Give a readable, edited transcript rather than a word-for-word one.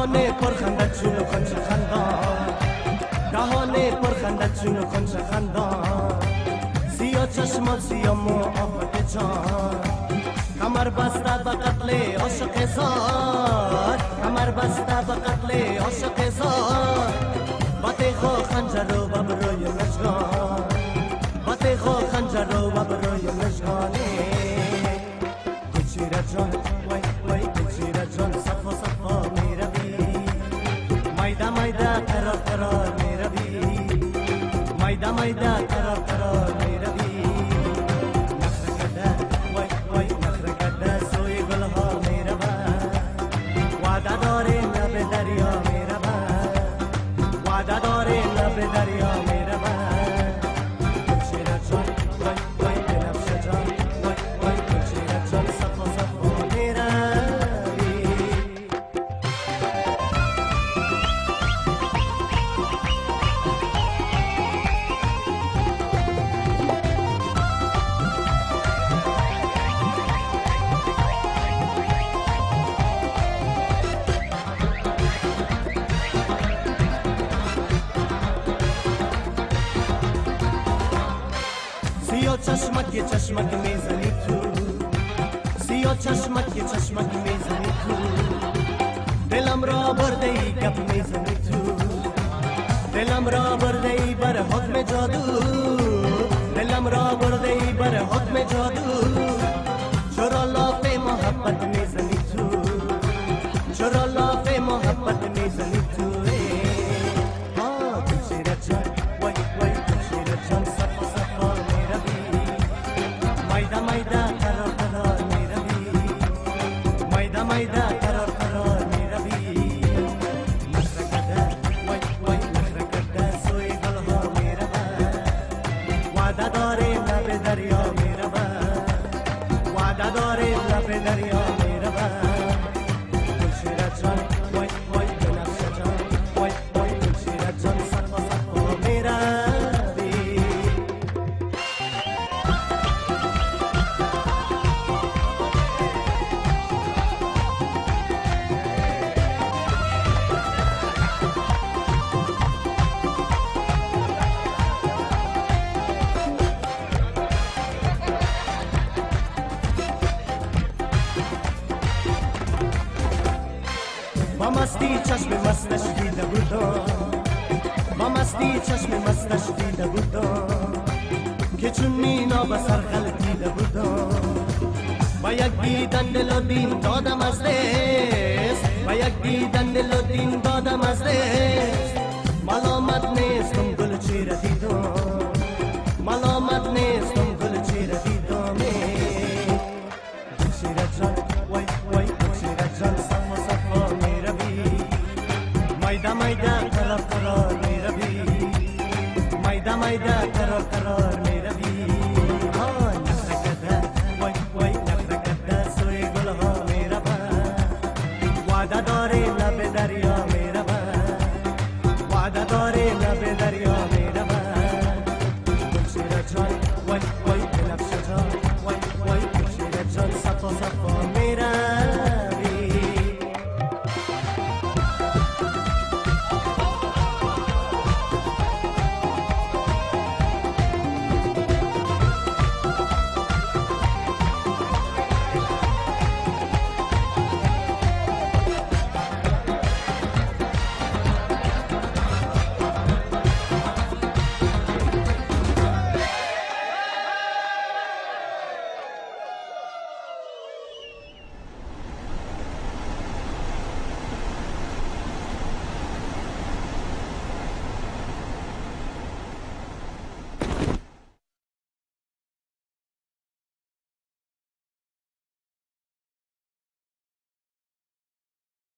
دهانه پرخندت چون کنچ خندان، دهانه پرخندت چون کنچ خندان، سیاه چشم سیاه مو آفت جان، کمر بسته به قتل عاشق زار، کمر بسته به قتل عاشق زار، بات خو خنجر و ببروی مشگان، بات خو خنجر و ببروی مشگانه. گلچیره جان وای وای گلچیره جان صفا صفا می روی، میده میده قرار قرار می روی، میده میده قرار قرار می روی. نخره کده وای وای نخره کده سوی گلها می رود، وعده داره لب دریا می رود، وعده داره لب دریا می رود. گلچیره جان وای وای بنفشه جان وای وای گلچیره جان صفا صفا می روی. سیاه چشمک یه چشمک میزنی تو، سیاه چشمک یه چشمک میزنی تو، دلم را برده ای گپ میزنی تو، دلم را برده ای بر حکم جادو، دلم را برده ای بر حکم جادو. چرا لاف محبت میزنی تو، چرا لاف محبت میزنی تو. گلچیره جان وای وای گلچیره جان صفا صفا می روی، میده میده قرار قرار می روی، میده میده قرار قرار می روی. نخره کده وای وای نخره کده سوی گلها می رود، وعده داره لب دریا می رود، وعده داره لب دریا می رود. گلچیره جان وای وای بنفشه جان وای وای گلچیره جان صفا صفا می روی. با مستی چشم مستش دیده بودم، با مستی چشم مستش دیده بودم، که چون مینا به سر غلطیده بودم. با یک دیدن دل و دین دادم از دست، با یک دیدن دل و دین دادم از دست. ملامت نیستم گلچیره دیدم، ملامت نیستم گلچیره دیدم. گلچیره جان وای وای گلچیره جان صفا صفا می روی، میده میده قرار قرار می روی، میده میده قرار قرار می روی. نخره کده وای وای نخره کده سوی گلها می رود، وعده داره لب دریا می رود، وعده داره لب دریا